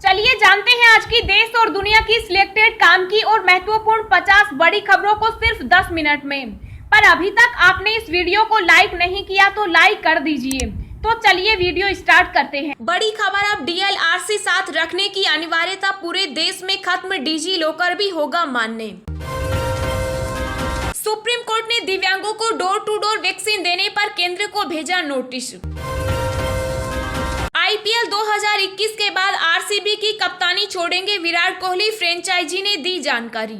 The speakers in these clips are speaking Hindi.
चलिए जानते हैं आज की देश और दुनिया की सिलेक्टेड काम की और महत्वपूर्ण 50 बड़ी खबरों को सिर्फ 10 मिनट में। पर अभी तक आपने इस वीडियो को लाइक नहीं किया तो लाइक कर दीजिए। तो चलिए वीडियो स्टार्ट करते हैं। बड़ी खबर, अब DLRC साथ रखने की अनिवार्यता पूरे देश में खत्म, डिजी लॉकर भी होगा मान्य। सुप्रीम कोर्ट ने दिव्यांगों को डोर टू डोर वैक्सीन देने पर केंद्र को भेजा नोटिस। IPL 2021 के बाद RCB की कप्तानी छोड़ेंगे विराट कोहली, फ्रेंचाइजी ने दी जानकारी।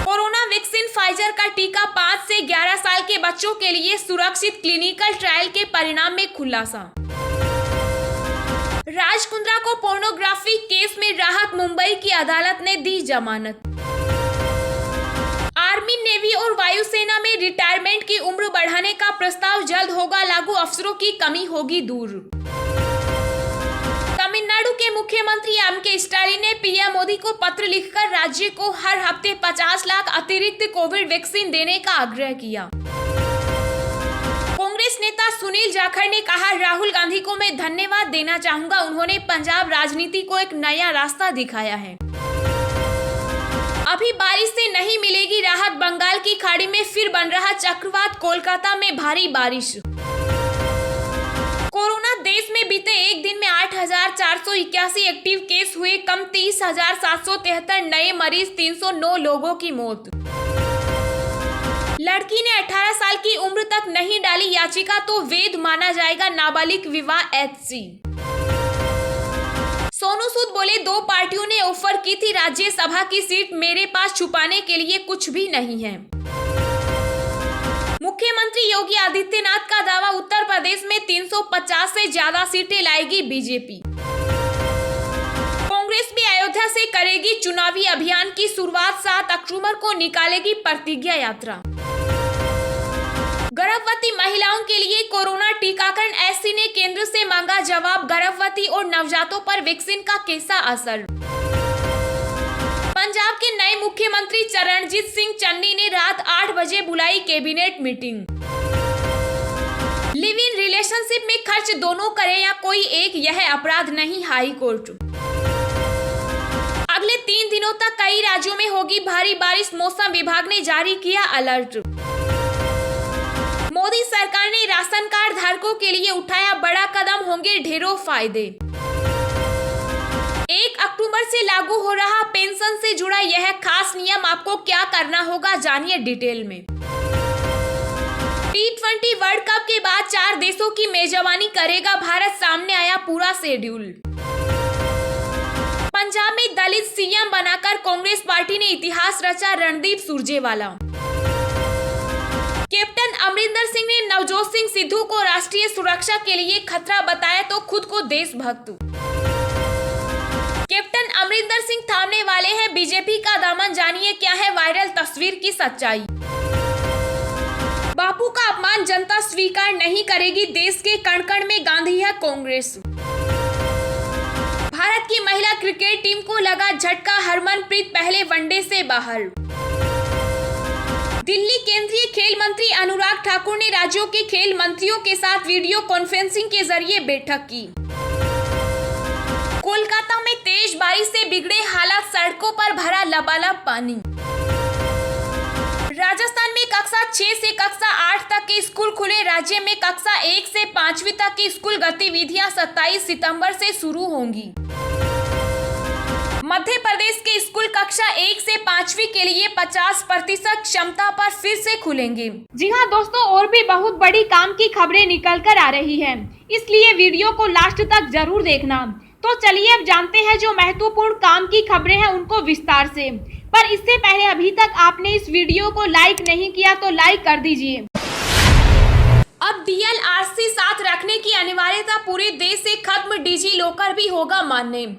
कोरोना वैक्सीन फाइजर का टीका 5 से 11 साल के बच्चों के लिए सुरक्षित, क्लिनिकल ट्रायल के परिणाम में खुलासा। राज कुंद्रा को पोर्नोग्राफी केस में राहत, मुंबई की अदालत ने दी जमानत। आर्मी, नेवी और वायुसेना में रिटायरमेंट की उम्र बढ़ाने का प्रस्ताव जल्द होगा लागू, अफसरों की कमी होगी दूर। तमिलनाडु के मुख्यमंत्री M.K. स्टालिन ने PM मोदी को पत्र लिखकर राज्य को हर हफ्ते 50 लाख अतिरिक्त कोविड वैक्सीन देने का आग्रह किया। कांग्रेस नेता सुनील जाखड़ ने कहा, राहुल गांधी को मैं धन्यवाद देना चाहूंगा, उन्होंने पंजाब राजनीति को एक नया रास्ता दिखाया है। अभी बारिश से नहीं मिलेगी राहत, बंगाल की खाड़ी में फिर बन रहा चक्रवात, कोलकाता में भारी बारिश। कोरोना, देश में बीते एक दिन में 8,481 एक्टिव केस हुए कम, 30,773 नए मरीज, 309 लोगों की मौत। लड़की ने 18 साल की उम्र तक नहीं डाली याचिका तो वैध माना जाएगा, नाबालिग विवाह HC। सोनू सूद बोले, 2 पार्टियों ने ऑफर की थी राज्यसभा की सीट, मेरे पास छुपाने के लिए कुछ भी नहीं है। मुख्यमंत्री योगी आदित्यनाथ का दावा, उत्तर प्रदेश में 350 से ज्यादा सीटें लाएगी बीजेपी। कांग्रेस भी अयोध्या से करेगी चुनावी अभियान की शुरुआत, 7 अक्टूबर को निकालेगी प्रतिज्ञा यात्रा। गर्भवती महिलाओं के लिए कोरोना टीकाकरण, SC ने केंद्र से मांगा जवाब, गर्भवती और नवजातों पर वैक्सीन का कैसा असर। पंजाब के नए मुख्यमंत्री चरणजीत सिंह चन्नी ने रात 8 बजे बुलाई cabinet meeting. Live in relationship में खर्च दोनों करें या कोई एक, यह अपराध नहीं, हाई कोर्ट। अगले 3 दिनों तक कई राज्यों में होगी भारी बारिश, मौसम विभाग ने जारी किया अलर्ट। मोदी सरकार ने राशन कार्ड धारकों के लिए उठाया बड़ा कदम, होंगे ढेरों फायदे। 1 अक्टूबर से लागू हो रहा पेंशन से जुड़ा यह खास नियम, आपको क्या करना होगा जानिए डिटेल में। T20 वर्ल्ड कप के बाद 4 देशों की मेजबानी करेगा भारत, सामने आया पूरा शेड्यूल। पंजाब में दलित CM बनाकर कांग्रेस पार्टी ने इतिहास रचा, रणदीप सुरजेवाला। कैप्टन अमरिंदर सिंह ने नवजोत सिंह सिद्धू को राष्ट्रीय सुरक्षा के लिए खतरा बताया तो खुद को देशभक्त। कैप्टन अमरिंदर सिंह थामने वाले हैं बीजेपी का दामन, जानिए क्या है वायरल तस्वीर की सच्चाई। बापू का अपमान जनता स्वीकार नहीं करेगी, देश के कण कण में गांधी है कांग्रेस। भारत की महिला क्रिकेट टीम को लगा झटका, हरमनप्रीत पहले वनडे से बाहर। दिल्ली केंद्रीय खेल मंत्री अनुराग ठाकुर ने राज्यों के खेल मंत्रियों के साथ वीडियो कॉन्फ्रेंसिंग के जरिए बैठक की। कोलकाता में तेज बारिश से बिगड़े हालात, सड़कों पर भरा लबालब पानी। राजस्थान में कक्षा 6 से कक्षा 8 तक के स्कूल खुले, राज्य में कक्षा 1 से 5वीं तक की स्कूल गतिविधियां 27 सितंबर से शुरू होंगी। मध्य प्रदेश के स्कूल कक्षा 1 से 5वीं के लिए 50% क्षमता पर फिर से खुलेंगे। जी हाँ दोस्तों, और भी बहुत बड़ी काम की खबरें निकल कर आ रही हैं, इसलिए वीडियो को लास्ट तक जरूर देखना। तो चलिए अब जानते हैं जो महत्वपूर्ण काम की खबरें हैं उनको विस्तार से। पर इससे पहले अभी तक आपने इस वीडियो को लाइक नहीं किया तो लाइक कर दीजिए। अब DLRC साथ रखने की अनिवार्यता पूरे देश से खत्म, डिजी लॉकर भी होगा मान्य।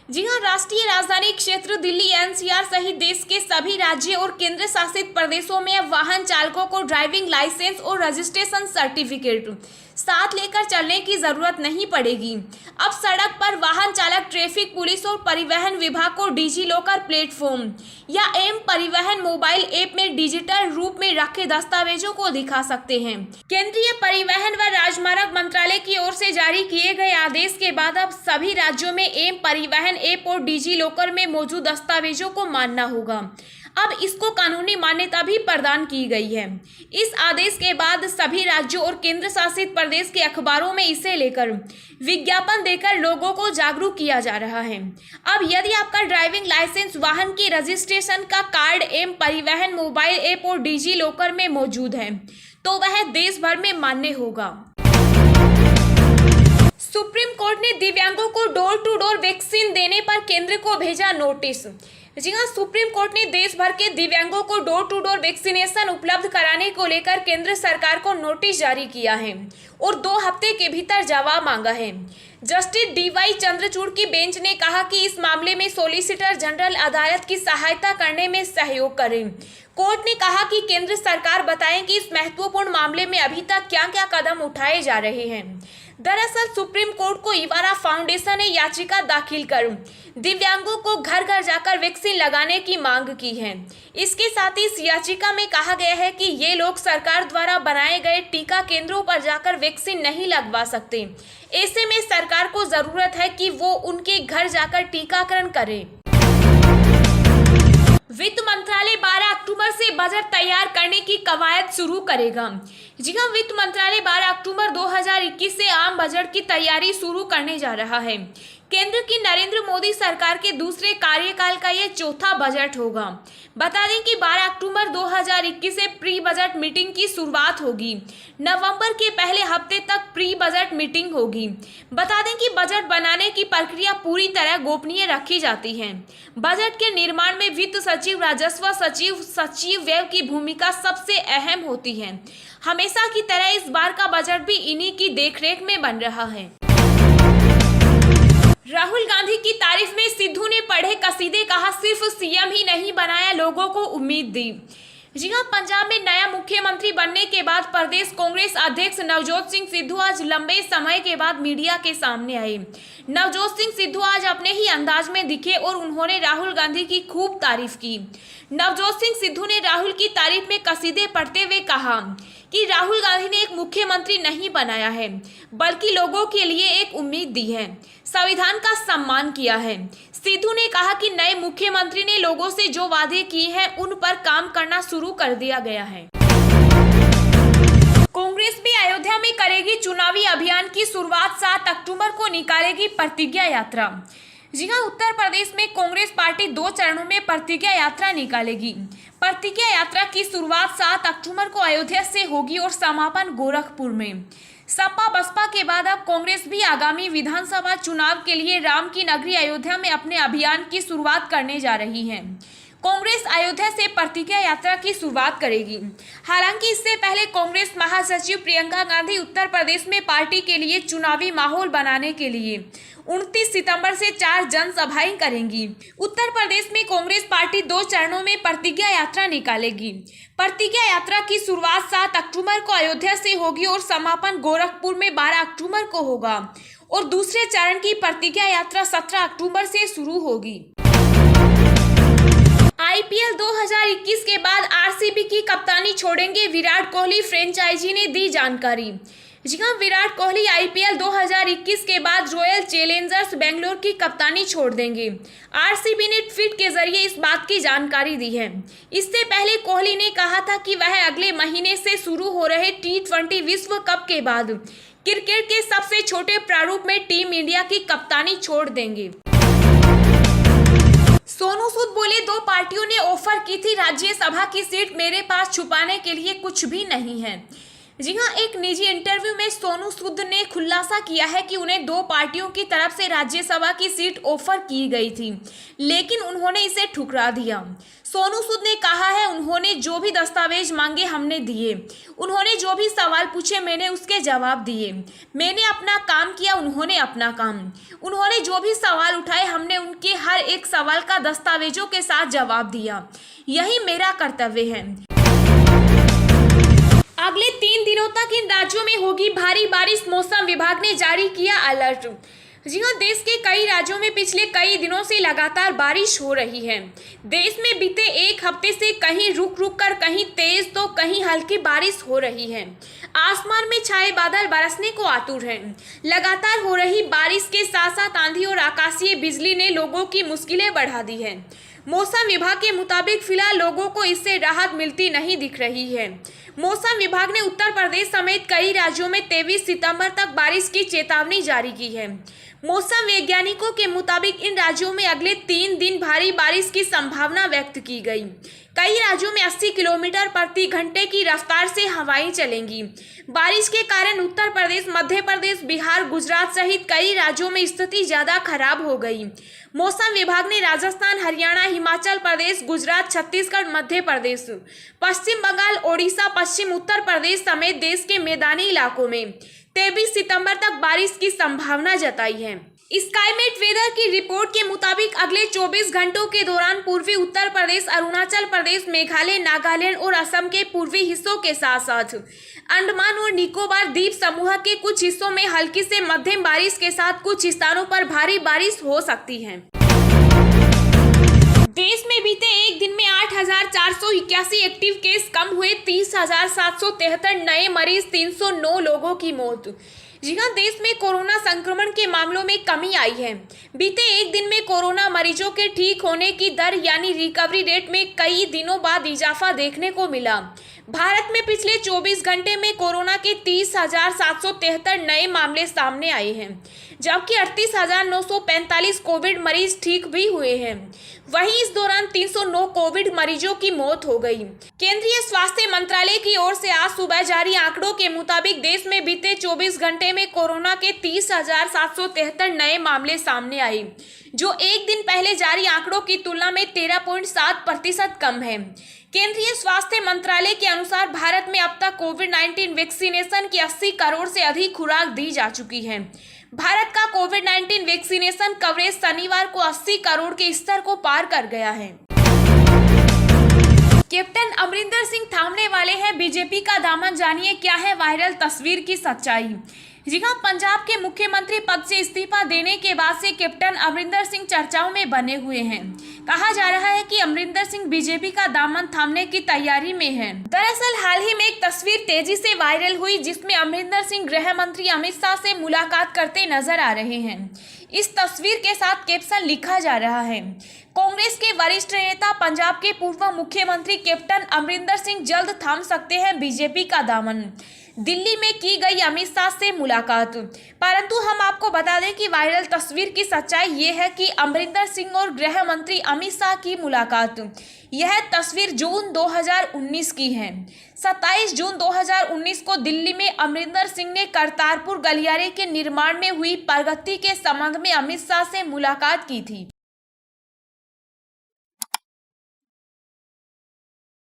जी हाँ, राष्ट्रीय राजधानी क्षेत्र दिल्ली NCR सहित देश के सभी राज्य और केंद्र शासित प्रदेशों में अब वाहन चालकों को ड्राइविंग लाइसेंस और रजिस्ट्रेशन सर्टिफिकेट साथ लेकर चलने की जरूरत नहीं पड़ेगी। अब सड़क पर वाहन चालक ट्रैफिक पुलिस और परिवहन विभाग को डिजी लॉकर प्लेटफॉर्म या एम परिवहन मोबाइल ऐप में डिजिटल रूप में रखे दस्तावेजों को दिखा सकते हैं। केंद्रीय परिवहन व राजमार्ग मंत्रालय की ओर से जारी किए गए आदेश के बाद अब सभी राज्यों में एम परिवहन ऐप और डिजी लॉकर में मौजूद दस्तावेजों को मानना होगा। अब इसको कानूनी मान्यता भी प्रदान की गई है। इस आदेश के बाद सभी राज्यों और केंद्र शासित प्रदेश के अखबारों में इसे लेकर विज्ञापन देकर लोगों को जागरूक किया जा रहा है। अब यदि आपका ड्राइविंग लाइसेंस, वाहन की रजिस्ट्रेशन का कार्ड एम परिवहन मोबाइल ऐप और डिजी लॉकर में मौजूद है तो वह देश भर में मान्य होगा। सुप्रीम कोर्ट ने दिव्यांगों को डोर टू डोर वैक्सीन देने पर केंद्र को भेजा नोटिस। जी हां, सुप्रीम कोर्ट ने देश भर के दिव्यांगों को डोर टू डोर वैक्सीनेशन उपलब्ध कराने को लेकर केंद्र सरकार को नोटिस जारी किया है और 2 हफ्ते के भीतर जवाब मांगा है। जस्टिस DY चंद्रचूड़ की बेंच ने कहा कि इस मामले में सॉलिसिटर जनरल अदालत की सहायता करने में सहयोग करें। कोर्ट ने कहा कि केंद्र सरकार बताएं कि इस महत्वपूर्ण मामले में अभी तक क्या क्या कदम उठाए जा रहे हैं। दरअसल सुप्रीम कोर्ट को इवारा फाउंडेशन ने याचिका दाखिल कर दिव्यांगों को घर घर जाकर वैक्सीन लगाने की मांग की है। इसके साथ ही इस याचिका में कहा गया है कि ये लोग सरकार द्वारा बनाए गए टीका केंद्रों पर जाकर वैक्सीन नहीं लगवा सकते। ऐसे में सरकार को जरूरत है कि वो उनके घर जाकर टीकाकरण करे। वित्त मंत्रालय 12 अक्टूबर से बजट तैयार करने की कवायद शुरू करेगा। जी हां, वित्त मंत्रालय 12 अक्टूबर 2021 से आम बजट की तैयारी शुरू करने जा रहा है। केंद्र की नरेंद्र मोदी सरकार के दूसरे कार्यकाल का यह चौथा बजट होगा। बता दें कि 12 अक्टूबर 2021 से प्री बजट मीटिंग की शुरुआत होगी। नवंबर के पहले हफ्ते तक प्री बजट मीटिंग होगी। बता दें कि बजट बनाने की प्रक्रिया पूरी तरह गोपनीय रखी जाती है। बजट के निर्माण में वित्त सचिव, राजस्व सचिव, सचिव व्यय की भूमिका सबसे अहम होती है। हमेशा की तरह इस बार का बजट भी इन्हीं की देखरेख में बन रहा है। राहुल गांधी की तारीफ में सिद्धू ने पढ़े कसीदे, कहा सिर्फ सीएम ही नहीं बनाया, लोगों को उम्मीद दी। जी हां, पंजाब में नया मुख्यमंत्री बनने के बाद प्रदेश कांग्रेस अध्यक्ष नवजोत सिंह सिद्धू आज लंबे समय के बाद मीडिया के सामने आए। नवजोत सिंह सिद्धू आज अपने ही अंदाज में दिखे और उन्होंने राहुल गांधी की खूब तारीफ की। नवजोत सिंह सिद्धू ने राहुल की तारीफ में कसीदे पढ़ते हुए कहा कि राहुल गांधी ने एक मुख्यमंत्री नहीं बनाया है बल्कि लोगों के लिए एक उम्मीद दी है, संविधान का सम्मान किया है। सिद्धू ने कहा कि नए मुख्यमंत्री ने लोगों से जो वादे किए हैं उन पर काम करना शुरू कर दिया गया है। कांग्रेस भी अयोध्या में करेगी चुनावी अभियान की शुरुआत, 7 अक्टूबर को निकालेगी प्रतिज्ञा यात्रा। जी हां, उत्तर प्रदेश में कांग्रेस पार्टी 2 चरणों में प्रतिज्ञा यात्रा निकालेगी। प्रतिज्ञा यात्रा की शुरुआत 7 अक्टूबर को अयोध्या से होगी और समापन गोरखपुर में। सपा बसपा के बाद अब कांग्रेस भी आगामी विधानसभा चुनाव के लिए राम की नगरी अयोध्या में अपने अभियान की शुरुआत करने जा रही है। कांग्रेस अयोध्या से प्रतिज्ञा यात्रा की शुरुआत करेगी। हालांकि इससे पहले कांग्रेस महासचिव प्रियंका गांधी उत्तर प्रदेश में पार्टी के लिए चुनावी माहौल बनाने के लिए 29 सितंबर से 4 जनसभाएं करेंगी। उत्तर प्रदेश में कांग्रेस पार्टी 2 चरणों में प्रतिज्ञा यात्रा निकालेगी। प्रतिज्ञा यात्रा की शुरुआत 7 अक्टूबर को अयोध्या से होगी और समापन गोरखपुर में 12 अक्टूबर को होगा और दूसरे चरण की प्रतिज्ञा यात्रा 17 अक्टूबर से शुरू होगी। IPL 2021 के बाद RCB की कप्तानी छोड़ेंगे विराट कोहली, फ्रेंचाइजी ने दी जानकारी। जी हां, विराट कोहली IPL 2021 के बाद रॉयल चैलेंजर्स बेंगलोर की कप्तानी छोड़ देंगे। RCB ने ट्वीट के जरिए इस बात की जानकारी दी है। इससे पहले कोहली ने कहा था कि वह अगले महीने से शुरू हो रहे T20 विश्व कप के बाद क्रिकेट के सबसे छोटे प्रारूप में टीम इंडिया की कप्तानी छोड़ देंगे। सोनू सूद बोले, 2 पार्टियों ने ऑफर की थी राज्यसभा की सीट, मेरे पास छुपाने के लिए कुछ भी नहीं है। जी हां, एक निजी इंटरव्यू में सोनू सूद ने खुलासा किया है कि उन्हें 2 पार्टियों की तरफ से राज्यसभा की सीट ऑफर की गई थी, लेकिन उन्होंने इसे ठुकरा दिया। सोनू सूद ने कहा है, उन्होंने जो भी दस्तावेज मांगे हमने दिए, उन्होंने जो भी सवाल पूछे मैंने उसके जवाब दिए, मैंने अपना काम किया, उन्होंने अपना काम, उन्होंने जो भी सवाल उठाए हमने उनके हर एक सवाल का दस्तावेजों के साथ जवाब दिया, यही मेरा कर्तव्य है। अगले 3 दिनों तक इन राज्यों में होगी भारी बारिश, मौसम विभाग ने जारी किया अलर्ट। जी हाँ, देश के कई राज्यों में पिछले कई दिनों से लगातार बारिश हो रही है। देश में बीते एक हफ्ते से कहीं रुक रुक कर, कहीं तेज तो कहीं हल्की बारिश हो रही है। आसमान में छाए बादल बरसने को आतुर हैं। लगातार हो रही बारिश के साथ साथ आंधी और आकाशीय बिजली ने लोगों की मुश्किलें बढ़ा दी है। मौसम विभाग के मुताबिक फिलहाल लोगों को इससे राहत मिलती नहीं दिख रही है। मौसम विभाग ने उत्तर प्रदेश समेत कई राज्यों में 23 सितंबर तक बारिश की चेतावनी जारी की है। मौसम वैज्ञानिकों के मुताबिक इन राज्यों में अगले 3 दिन भारी बारिश की संभावना व्यक्त की गई। कई राज्यों में 80 किलोमीटर प्रति घंटे की रफ्तार से हवाएं चलेंगी। बारिश के कारण उत्तर प्रदेश, मध्य प्रदेश, बिहार, गुजरात सहित कई राज्यों में स्थिति ज्यादा खराब हो गई। मौसम विभाग ने राजस्थान, हरियाणा, हिमाचल प्रदेश, गुजरात, छत्तीसगढ़, मध्य प्रदेश, पश्चिम बंगाल, ओडिशा, पश्चिम उत्तर प्रदेश समेत देश के मैदानी इलाकों में 23 सितंबर तक बारिश की संभावना जताई है। स्काईमेट वेदर की रिपोर्ट के मुताबिक अगले 24 घंटों के दौरान पूर्वी उत्तर प्रदेश, अरुणाचल प्रदेश, मेघालय, नागालैंड और असम के पूर्वी हिस्सों के साथ साथ अंडमान और निकोबार द्वीप समूह के कुछ हिस्सों में हल्की से मध्यम बारिश के साथ कुछ स्थानों पर भारी बारिश हो सकती है। देश में बीते एक दिन में 8,481 एक्टिव केस कम हुए, 30,773 नए मरीज, 309 लोगों की मौत। जी हाँ, देश में कोरोना संक्रमण के मामलों में कमी आई है। बीते एक दिन में कोरोना मरीजों के ठीक होने की दर यानी रिकवरी रेट में कई दिनों बाद इजाफा देखने को मिला। भारत में पिछले 24 घंटे में कोरोना के 30,773 नए मामले सामने आए हैं, जबकि 38,945 कोविड मरीज ठीक भी हुए हैं। वहीं इस दौरान 309 कोविड मरीजों की मौत हो गई। केंद्रीय स्वास्थ्य मंत्रालय की ओर से आज सुबह जारी आंकड़ों के मुताबिक देश में बीते 24 घंटे में कोरोना के 30,773 नए मामले सामने आए, जो एक दिन पहले जारी आंकड़ों की तुलना में 13.7% कम है। केंद्रीय स्वास्थ्य मंत्रालय के अनुसार भारत में अब तक कोविड-19 वैक्सीनेशन की 80 करोड़ से अधिक खुराक दी जा चुकी है। भारत का कोविड-19 वैक्सीनेशन कवरेज शनिवार को 80 करोड़ के स्तर को पार कर गया है। कैप्टन अमरिंदर सिंह थामने वाले हैं बीजेपी का दामन, जानिए क्या है वायरल तस्वीर की सच्चाई। जी हाँ, पंजाब के मुख्यमंत्री पद से इस्तीफा देने के बाद से कैप्टन अमरिंदर सिंह चर्चाओं में बने हुए हैं। कहा जा रहा है कि अमरिंदर सिंह बीजेपी का दामन थामने की तैयारी में हैं। दरअसल हाल ही में एक तस्वीर तेजी से वायरल हुई, जिसमें अमरिंदर सिंह गृह मंत्री अमित शाह से मुलाकात करते नजर आ रहे हैं। इस तस्वीर के साथ कैप्शन लिखा जा रहा है, कांग्रेस के वरिष्ठ नेता, पंजाब के पूर्व मुख्यमंत्री कैप्टन अमरिंदर सिंह जल्द थाम सकते हैं बीजेपी का दामन। दिल्ली में की गई अमित शाह से मुलाकात। परंतु हम आपको बता दें कि वायरल तस्वीर की सच्चाई ये है कि अमरिंदर सिंह और गृह मंत्री अमित शाह की मुलाकात, यह तस्वीर जून 2019 की है। 27 जून 2019 को दिल्ली में अमरिंदर सिंह ने करतारपुर गलियारे के निर्माण में हुई प्रगति के संबंध में अमित शाह से मुलाकात की थी।